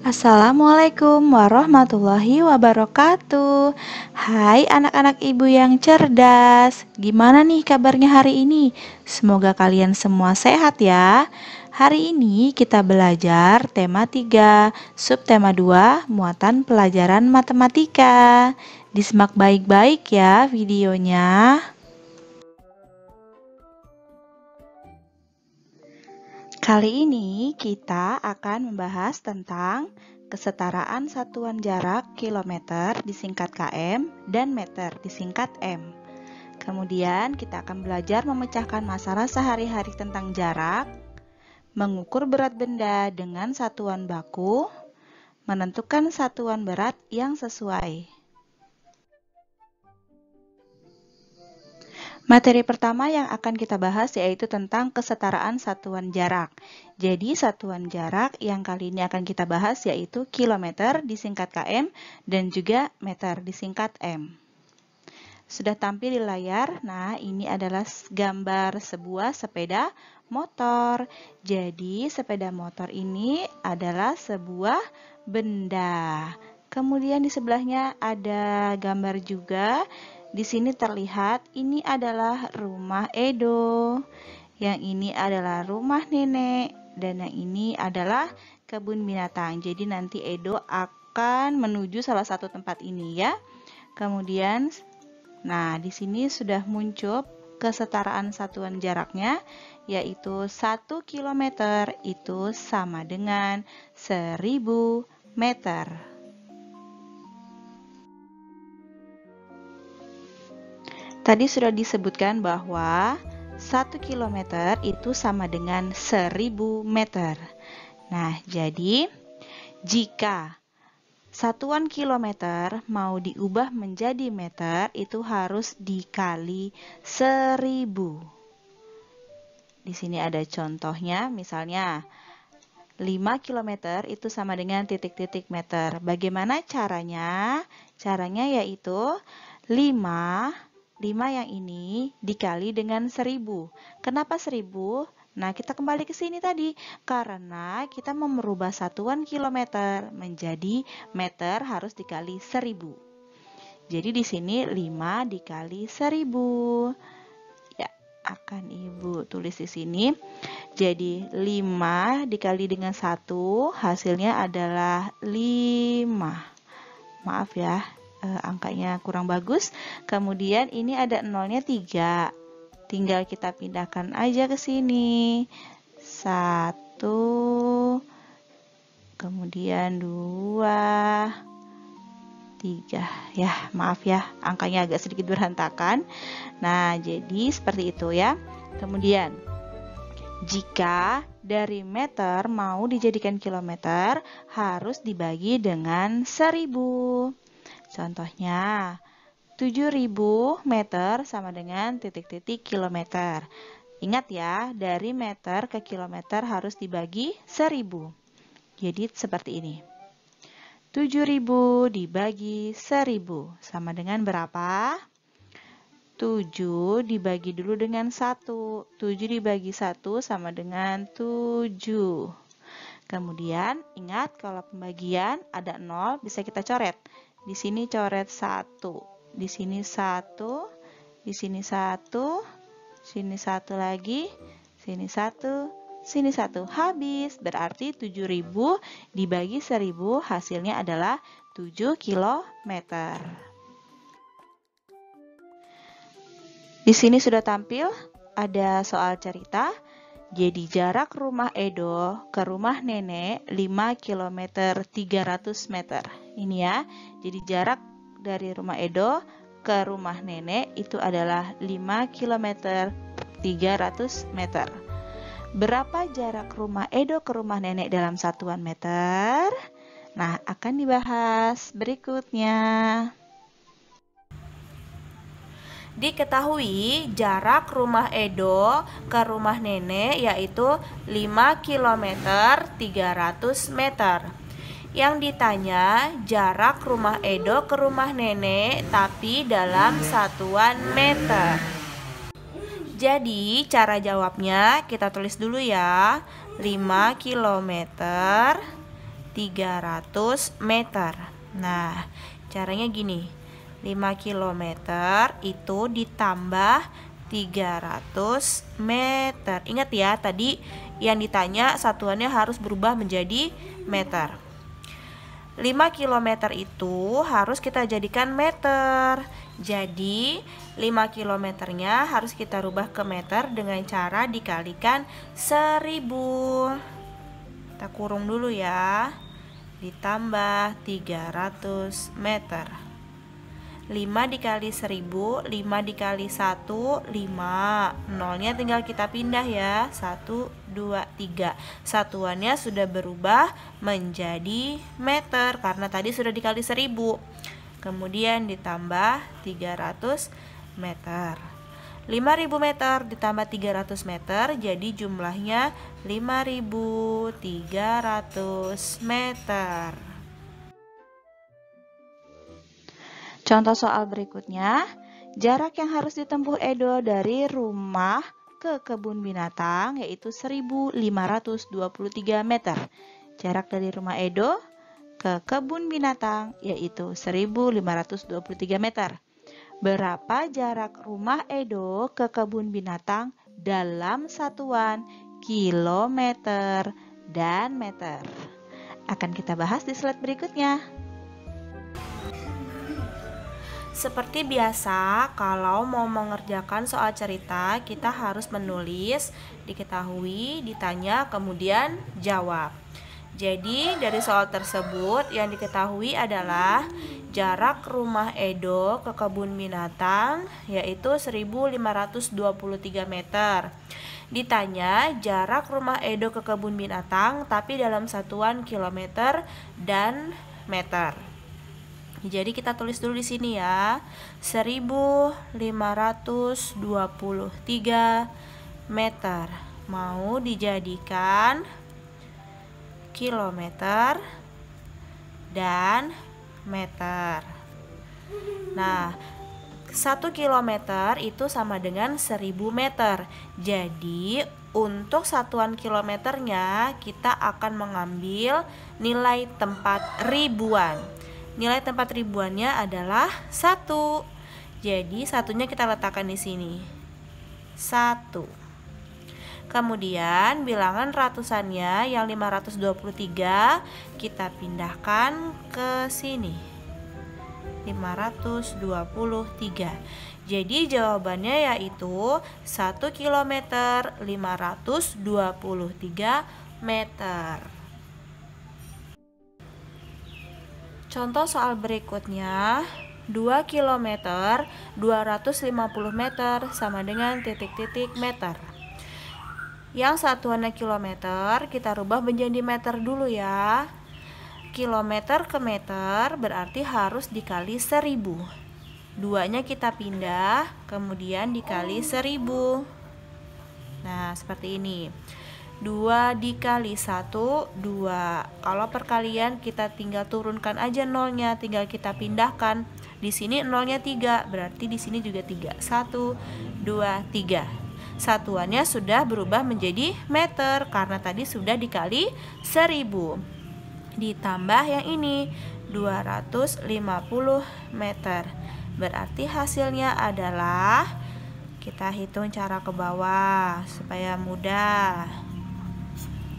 Assalamualaikum warahmatullahi wabarakatuh. Hai anak-anak ibu yang cerdas. Gimana nih kabarnya hari ini? Semoga kalian semua sehat ya. Hari ini kita belajar tema 3, subtema 2, muatan pelajaran matematika. Disimak baik-baik ya videonya. Kali ini kita akan membahas tentang kesetaraan satuan jarak kilometer disingkat km dan meter disingkat m. Kemudian kita akan belajar memecahkan masalah sehari-hari tentang jarak, mengukur berat benda dengan satuan baku, menentukan satuan berat yang sesuai. Materi pertama yang akan kita bahas yaitu tentang kesetaraan satuan jarak. Jadi satuan jarak yang kali ini akan kita bahas yaitu kilometer disingkat km dan juga meter disingkat m. Sudah tampil di layar. Nah, ini adalah gambar sebuah sepeda motor. Jadi sepeda motor ini adalah sebuah benda. Kemudian di sebelahnya ada gambar juga. Di sini terlihat ini adalah rumah Edo, yang ini adalah rumah nenek, dan yang ini adalah kebun binatang. Jadi nanti Edo akan menuju salah satu tempat ini ya. Kemudian, nah di sini sudah muncul kesetaraan satuan jaraknya, yaitu 1 km itu sama dengan 1000 meter. Tadi sudah disebutkan bahwa 1 km itu sama dengan 1000 meter. Nah, jadi jika satuan kilometer mau diubah menjadi meter, itu harus dikali 1000. Di sini ada contohnya, misalnya 5 km itu sama dengan titik-titik meter. Bagaimana caranya? Caranya yaitu 5 yang ini dikali dengan 1000. Kenapa 1000? Nah, kita kembali ke sini tadi. Karena kita mau merubah satuan kilometer menjadi meter harus dikali 1000. Jadi di sini 5 dikali 1000. Ya, akan Ibu tulis di sini. Jadi 5 dikali dengan 1 hasilnya adalah 5. Maaf ya. Angkanya kurang bagus. Kemudian ini ada nolnya 3. Tinggal kita pindahkan aja ke sini. 1, kemudian 2, 3. Ya, maaf ya, angkanya agak sedikit berantakan. Nah, jadi seperti itu ya. Kemudian, jika dari meter mau dijadikan kilometer, harus dibagi dengan 1000. Contohnya, 7000 meter sama dengan titik-titik kilometer. Ingat ya, dari meter ke kilometer harus dibagi 1000. Jadi seperti ini. 7000 dibagi 1000 sama dengan berapa? 7 dibagi dulu dengan 1. 7 dibagi 1 sama dengan 7. Kemudian ingat kalau pembagian ada 0 bisa kita coret. Di sini coret 1, di sini 1, di sini 1, sini 1 lagi, sini 1, sini 1. Habis, berarti 7000 dibagi 1000 hasilnya adalah 7 km. Di sini sudah tampil ada soal cerita. Jadi jarak rumah Edo ke rumah nenek 5 km 300 meter. Ini ya. Jadi jarak dari rumah Edo ke rumah nenek itu adalah 5 km 300 meter. Berapa jarak rumah Edo ke rumah nenek dalam satuan meter? Nah, akan dibahas berikutnya. Diketahui jarak rumah Edo ke rumah nenek yaitu 5 km 300 meter. Yang ditanya jarak rumah Edo ke rumah nenek tapi dalam satuan meter. Jadi cara jawabnya kita tulis dulu ya. 5 km 300 meter. Nah, caranya gini. 5 km itu ditambah 300 meter. Ingat ya, tadi yang ditanya satuannya harus berubah menjadi meter. 5 km itu harus kita jadikan meter. Jadi 5 kilometernya harus kita rubah ke meter dengan cara dikalikan 1000. Kita kurung dulu ya. Ditambah 300 meter. 5 dikali 1000, 5 dikali 1, 5. Nolnya tinggal kita pindah ya. 1, 2, 3. Satuannya sudah berubah menjadi meter karena tadi sudah dikali 1000. Kemudian ditambah 300 meter. 5000 meter ditambah 300 meter, jadi jumlahnya 5300 meter. Contoh soal berikutnya, jarak yang harus ditempuh Edo dari rumah ke kebun binatang yaitu 1523 meter. Jarak dari rumah Edo ke kebun binatang yaitu 1523 meter. Berapa jarak rumah Edo ke kebun binatang dalam satuan kilometer dan meter? Akan kita bahas di slide berikutnya. Seperti biasa, kalau mau mengerjakan soal cerita, kita harus menulis, diketahui, ditanya, kemudian jawab. Jadi, dari soal tersebut yang diketahui adalah jarak rumah Edo ke kebun binatang yaitu 1523 meter. Ditanya jarak rumah Edo ke kebun binatang tapi dalam satuan kilometer dan meter. Jadi kita tulis dulu di sini ya. 1523 meter mau dijadikan kilometer dan meter. Nah, 1 kilometer itu sama dengan 1000 meter. Jadi untuk satuan kilometernya kita akan mengambil nilai tempat ribuan. Nilai tempat ribuannya adalah 1. Jadi satunya kita letakkan di sini. 1. Kemudian bilangan ratusannya yang 523 kita pindahkan ke sini. 523. Jadi jawabannya yaitu 1 kilometer 523 meter. Contoh soal berikutnya, 2 km 250 meter sama dengan titik-titik meter. Yang satuannya kilometer, kita rubah menjadi meter dulu ya. Kilometer ke meter berarti harus dikali 1000. Duanya kita pindah, kemudian dikali 1000. Nah, seperti ini. 2 dikali 1, 2. Kalau perkalian kita tinggal turunkan aja nolnya, tinggal kita pindahkan. Di sini nolnya 3, berarti di sini juga 3. 1, 2, 3. Satuannya sudah berubah menjadi meter karena tadi sudah dikali 1000. Ditambah yang ini 250 meter. Berarti hasilnya adalah, kita hitung cara ke bawah supaya mudah.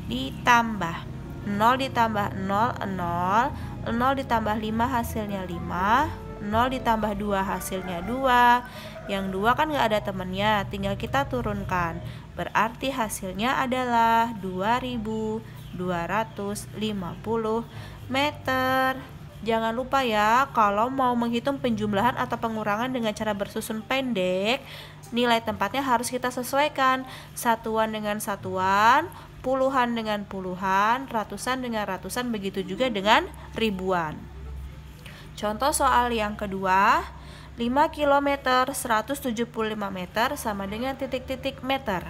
Ditambah 0 ditambah 0, 0. 0 ditambah 5 hasilnya 5. 0 ditambah 2 hasilnya 2. Yang 2 kan gak ada temennya, tinggal kita turunkan. Berarti hasilnya adalah 2250 meter. Jangan lupa ya, kalau mau menghitung penjumlahan atau pengurangan dengan cara bersusun pendek, nilai tempatnya harus kita sesuaikan. Satuan dengan satuan, puluhan dengan puluhan, ratusan dengan ratusan, begitu juga dengan ribuan. Contoh soal yang kedua, 5 km 175 meter sama dengan titik-titik meter.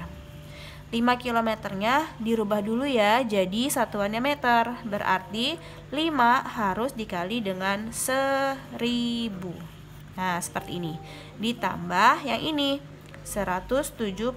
5 kilometernya dirubah dulu ya, jadi satuannya meter. Berarti 5 harus dikali dengan 1000. Nah, seperti ini. Ditambah yang ini, 175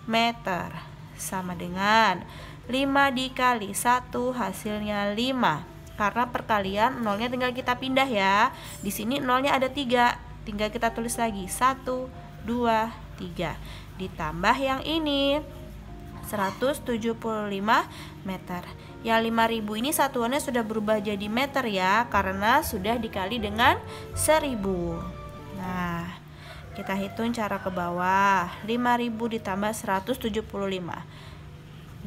meter. Sama dengan 5 dikali 1 hasilnya 5. Karena perkalian nolnya tinggal kita pindah ya. Di sini nolnya ada 3, tinggal kita tulis lagi 1, 2, 3. Ditambah yang ini 175 meter. Yang 5000 ini satuannya sudah berubah jadi meter ya, karena sudah dikali dengan 1000. Nah, kita hitung cara ke bawah. 5000 ditambah 175.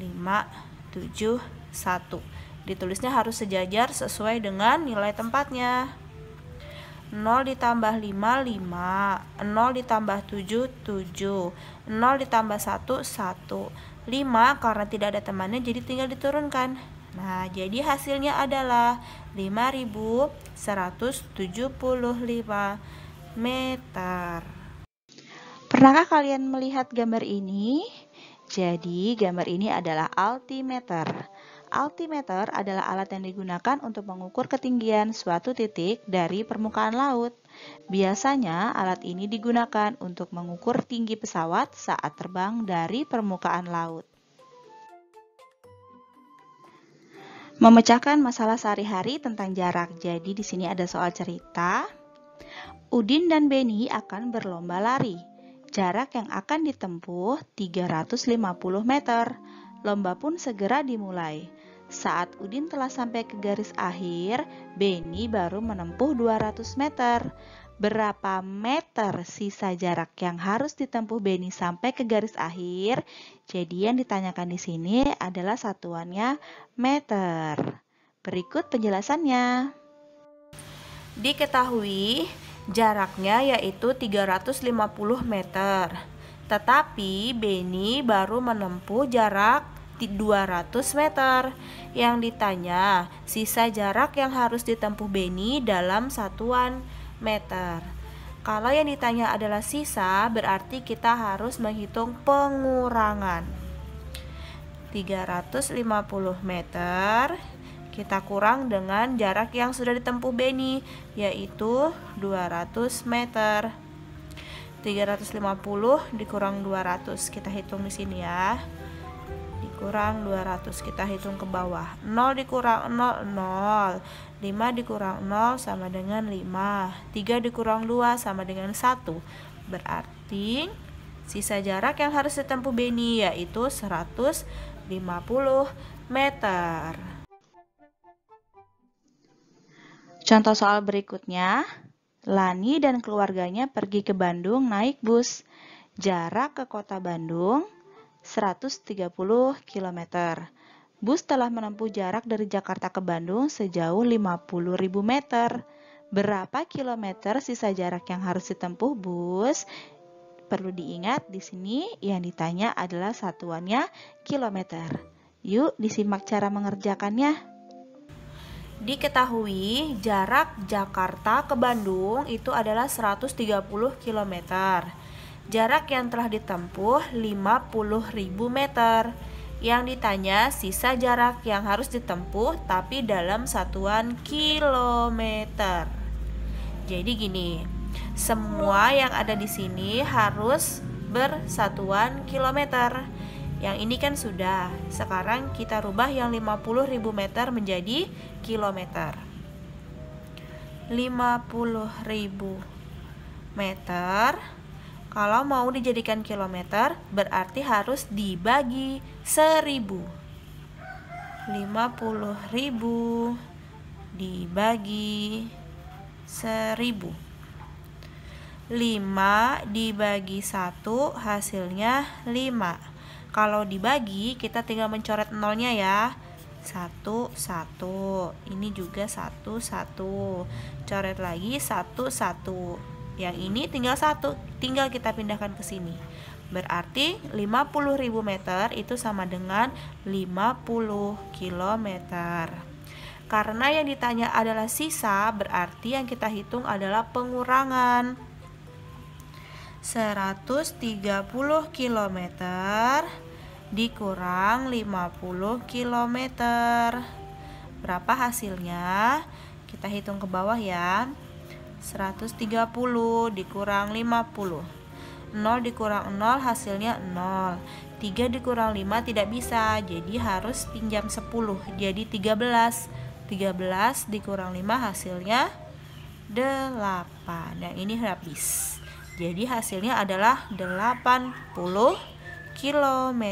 5, 7, 1. Ditulisnya harus sejajar sesuai dengan nilai tempatnya. 0 ditambah 5, 5. 0 ditambah 7, 7. 0 ditambah 1, 1. 5 karena tidak ada temannya jadi tinggal diturunkan. Nah, jadi hasilnya adalah 5175 meter. Pernahkah kalian melihat gambar ini? Jadi, gambar ini adalah altimeter. Altimeter adalah alat yang digunakan untuk mengukur ketinggian suatu titik dari permukaan laut. Biasanya, alat ini digunakan untuk mengukur tinggi pesawat saat terbang dari permukaan laut. Memecahkan masalah sehari-hari tentang jarak. Jadi, di sini ada soal cerita. Udin dan Beni akan berlomba lari. Jarak yang akan ditempuh 350 meter. Lomba pun segera dimulai. Saat Udin telah sampai ke garis akhir, Beni baru menempuh 200 meter. Berapa meter sisa jarak yang harus ditempuh Beni sampai ke garis akhir? Jadi yang ditanyakan di sini adalah satuannya meter. Berikut penjelasannya. Diketahui jaraknya yaitu 350 meter. Tetapi Beni baru menempuh jarak 200 meter. Yang ditanya, sisa jarak yang harus ditempuh Beni dalam satuan meter. Kalau yang ditanya adalah sisa, berarti kita harus menghitung pengurangan. 350 meter kita kurang dengan jarak yang sudah ditempuh Beni, yaitu 200 meter. 350 dikurang 200, kita hitung di sini ya. Dikurang 200, kita hitung ke bawah. 0 dikurang 0, 0. 5 dikurang 0 sama dengan 5. 3 dikurang 2 sama dengan 1. Berarti sisa jarak yang harus ditempuh Beni yaitu 150 meter. Contoh soal berikutnya, Lani dan keluarganya pergi ke Bandung naik bus. Jarak ke kota Bandung 130 km. Bus telah menempuh jarak dari Jakarta ke Bandung sejauh 50.000 meter. Berapa kilometer sisa jarak yang harus ditempuh bus? Perlu diingat di sini yang ditanya adalah satuannya kilometer. Yuk disimak cara mengerjakannya. Diketahui jarak Jakarta ke Bandung itu adalah 130 km. Jarak yang telah ditempuh 50.000 meter. Yang ditanya sisa jarak yang harus ditempuh tapi dalam satuan kilometer. Jadi gini, semua yang ada di sini harus bersatuan kilometer. Yang ini kan sudah. Sekarang kita rubah yang 50.000 meter menjadi kilometer. 50.000 meter kalau mau dijadikan kilometer berarti harus dibagi 1000. 50.000 dibagi 1000. 5 dibagi 1 hasilnya 5. Kalau dibagi kita tinggal mencoret nolnya ya. 1, 1. Ini juga 1, 1. Coret lagi 1, 1. Yang ini tinggal 1, tinggal kita pindahkan ke sini. Berarti 50.000 meter itu sama dengan 50 km. Karena yang ditanya adalah sisa, berarti yang kita hitung adalah pengurangan. 130 km dikurang 50 km. Berapa hasilnya? Kita hitung ke bawah ya. 130 dikurang 50. 0 dikurang 0 hasilnya 0. 3 dikurang 5 tidak bisa, jadi harus pinjam 10, jadi 13. 13 dikurang 5 hasilnya 8. Nah, ini habis. Jadi hasilnya adalah 80 km.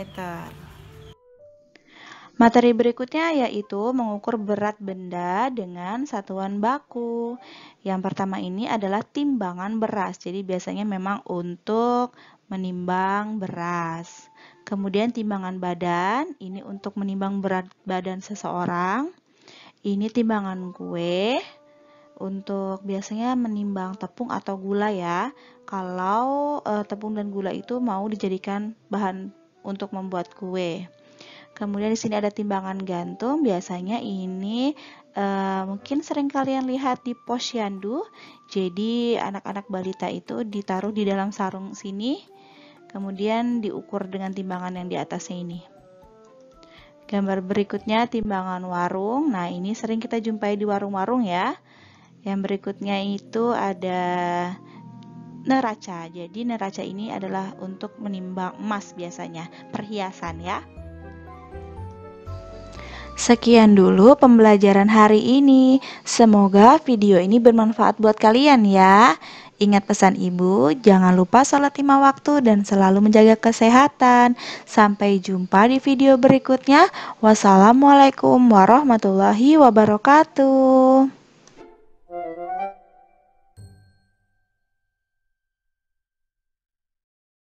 Materi berikutnya yaitu mengukur berat benda dengan satuan baku. Yang pertama ini adalah timbangan beras. Jadi biasanya memang untuk menimbang beras. Kemudian timbangan badan, ini untuk menimbang berat badan seseorang. Ini timbangan kue, untuk biasanya menimbang tepung atau gula ya. Kalau tepung dan gula itu mau dijadikan bahan untuk membuat kue. Kemudian di sini ada timbangan gantung. Biasanya ini mungkin sering kalian lihat di posyandu. Jadi anak-anak balita itu ditaruh di dalam sarung sini, kemudian diukur dengan timbangan yang di atasnya ini. Gambar berikutnya timbangan warung. Nah, ini sering kita jumpai di warung-warung ya. Yang berikutnya itu ada neraca. Jadi neraca ini adalah untuk menimbang emas biasanya, perhiasan ya. Sekian dulu pembelajaran hari ini. Semoga video ini bermanfaat buat kalian ya. Ingat pesan ibu, jangan lupa sholat 5 waktu dan selalu menjaga kesehatan. Sampai jumpa di video berikutnya. Wassalamualaikum warahmatullahi wabarakatuh.